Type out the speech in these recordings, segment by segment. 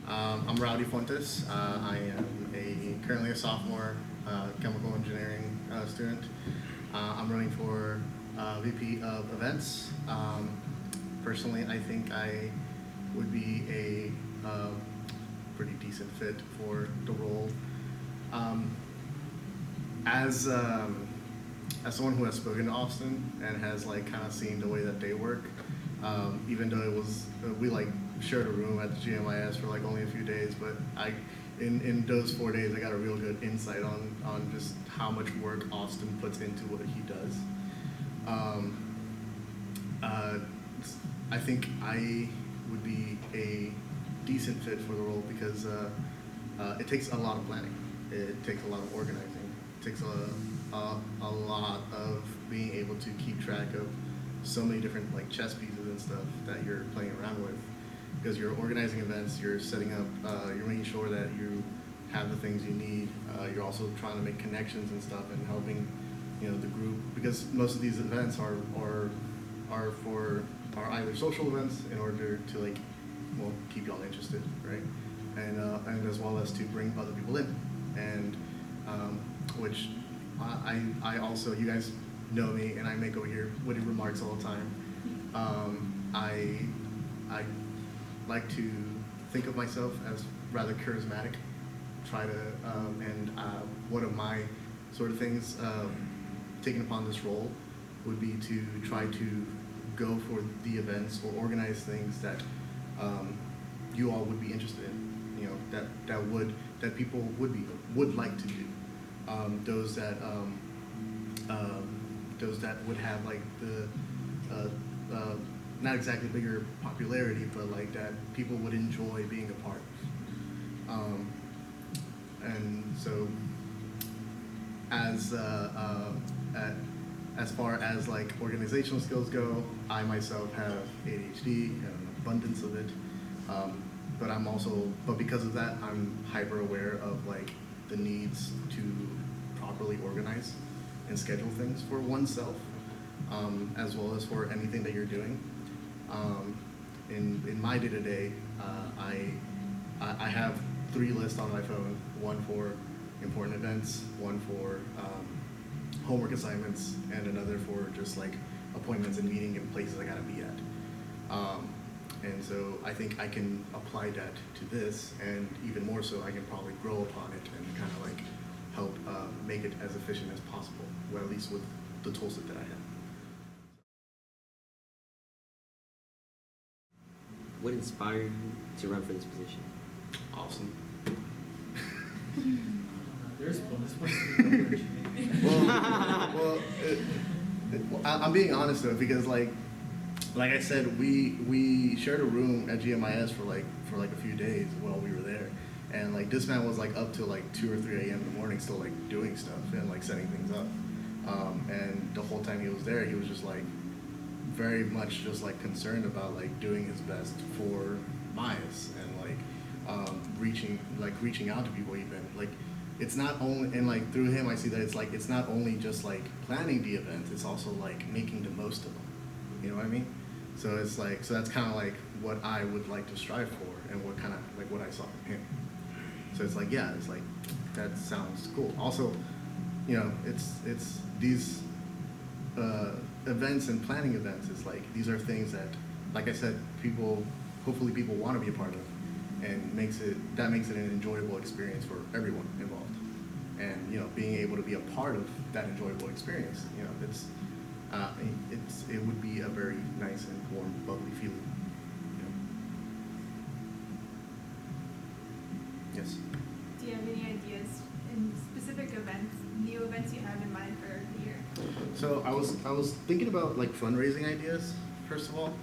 I'm Rowdy Fuentes. I am currently a sophomore chemical engineering student. I'm running for VP of events. Personally, I think I would be a pretty decent fit for the role. As someone who has spoken to Austin and has like kind of seen the way that they work, even though it was we like shared a room at the GMIS for like only a few days, but in those 4 days I got a real good insight on just how much work Austin puts into what he does. I think I would be a decent fit for the role because it takes a lot of planning. It takes a lot of organizing. It takes a lot of being able to keep track of so many different like chess pieces and stuff that you're playing around with. Because you're organizing events, you're setting up, you're making sure that you have the things you need. You're also trying to make connections and stuff and helping, the group. Because most of these events are either social events in order to keep y'all interested, right? And as well as to bring other people in, and which I also, you guys know me, and I make over here witty remarks all the time. I like to think of myself as rather charismatic. Try to, and one of my sort of things taking upon this role would be to try to go for the events or organize things that you all would be interested in. That people would like to do. Those that would have like the not exactly bigger popularity, but like that people would enjoy being a part of. And so as far as like organizational skills go, I myself have ADHD and an abundance of it. But because of that, I'm hyper aware of like the needs to properly organize and schedule things for oneself, as well as for anything that you're doing. In my day-to-day, I have 3 lists on my phone, one for important events, one for homework assignments, and another for just like appointments and meeting and places I gotta be at. And so I think I can apply that to this, and even more so, I can probably grow upon it and kind of like help make it as efficient as possible, or at least with the toolset that I have. What inspired you to run for this position? Awesome. There's bonus. I'm being honest though, because like I said, we shared a room at GMIS for like a few days while we were there, and like this man was like up till like 2 or 3 a.m. in the morning still like doing stuff and like setting things up, and the whole time he was there, he was just like very much just like concerned about like doing his best for Bias and reaching out to people. Even like it's not only, and like through him I see that it's not only just like planning the event, it's also like making the most of them, you know what I mean? So it's like, so that's kind of like what I would like to strive for, and what kind of like what I saw from him. So it's like, yeah, it's like that sounds cool. Also, it's these events and planning events is like, these are things that, like I said, hopefully people want to be a part of, and makes it an enjoyable experience for everyone involved. And being able to be a part of that enjoyable experience, it would be a very nice and warm, bubbly feeling. Yes. Do you have any ideas in specific events, new events you have in mind for the year? So I was thinking about like fundraising ideas. First of all,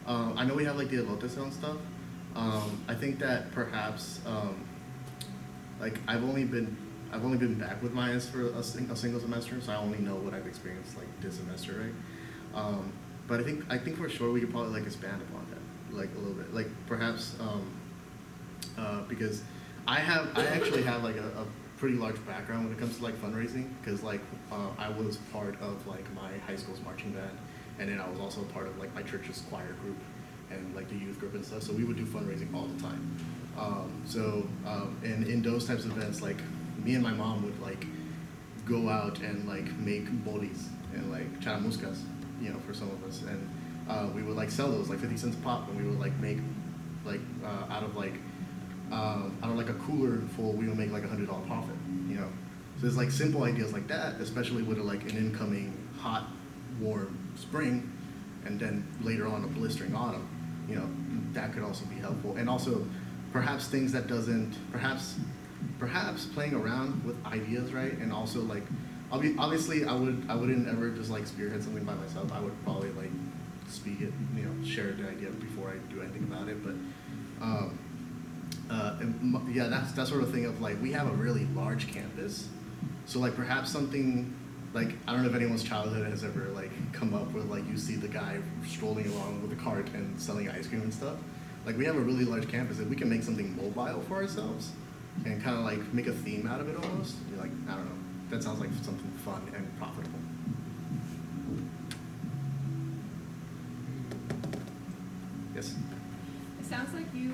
I know we have like the elote sale and stuff. I think that perhaps like I've only been back with Mayas for a single semester, so I only know what I've experienced like this semester, right? But I think for sure we could probably like expand upon that like a little bit, like perhaps because I actually have like a pretty large background when it comes to like fundraising, because like I was part of like my high school's marching band, and then I was also part of like my church's choir group, and like the youth group and stuff. So we would do fundraising all the time. And in those types of events, like me and my mom would like go out and like make bolis and like charamuscas, you know, for some of us, and we would like sell those like 50 cents a pop, and we would like make like out of like a cooler full, we would make like $100 profit, you know. So there's like simple ideas like that, especially with like an incoming hot, warm spring, and then later on a blistering autumn, you know, that could also be helpful. And also perhaps things that doesn't, perhaps playing around with ideas, right? And also like, obviously I wouldn't ever just like spearhead something by myself. I would probably like speak it, you know, share the idea before I do anything about it. But yeah, that's that sort of thing of like, we have a really large campus. So like perhaps something, like, I don't know if anyone's childhood has ever like come up with like, you see the guy strolling along with a cart and selling ice cream and stuff. Like we have a really large campus, and we can make something mobile for ourselves and kind of like make a theme out of it almost. You're like, I don't know, that sounds like something fun and profitable. Yes? It sounds like you,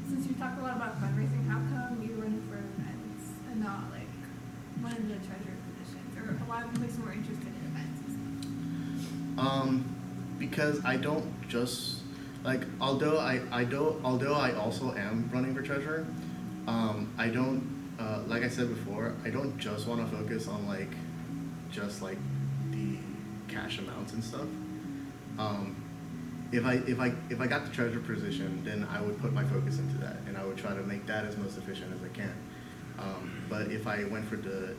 since you talk a lot about fundraising, how come you run for events and not like one of the treasurer positions, or why have you placed more interest in events and stuff? Because I don't just like, although I also am running for treasurer, I don't like I said before, I don't just want to focus on like just like the cash amounts and stuff. If I got the treasurer position, then I would put my focus into that, and I would try to make that as most efficient as I can. But if I went for the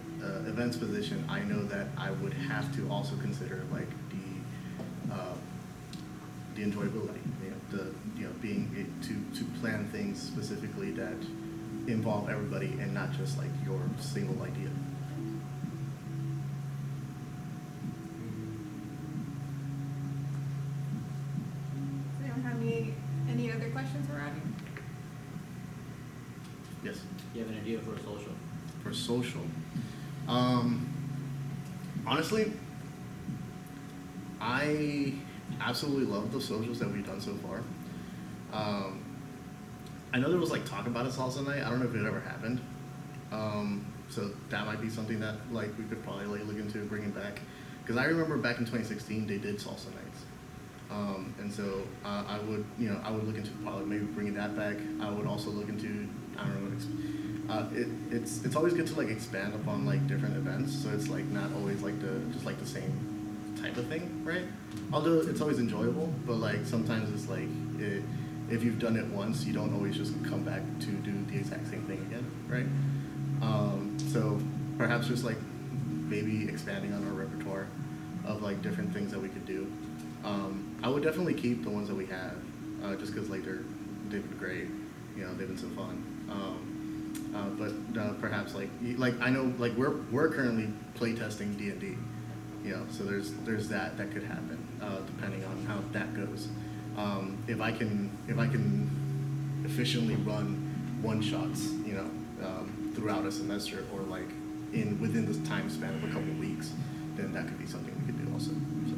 events position, I know that I would have to also consider like the enjoyability, being to plan things specifically that involve everybody and not just like your single idea. Does anyone have any other questions for Rowdy? Yes. You have an idea for a social? For social, honestly, I absolutely love the socials that we've done so far. I know there was like talk about a salsa night. I don't know if it ever happened. So that might be something that like we could probably like look into bringing back. Because I remember back in 2016 they did salsa nights, and so I would look into probably maybe bringing that back. I would also look into, I don't know, it's always good to like expand upon like different events. So it's like not always like the same type of thing, right? Although it's always enjoyable, but like sometimes it's like if you've done it once, you don't always just come back to do the exact same thing again, right? So perhaps just like maybe expanding on our repertoire of like different things that we could do. I would definitely keep the ones that we have, just because like they've been great, they've been so fun. But perhaps like I know like we're currently play testing D&D, so there's that could happen depending on how that goes. If I can efficiently run one shots, throughout a semester or like within this time span of a couple of weeks, then that could be something we could do also. So.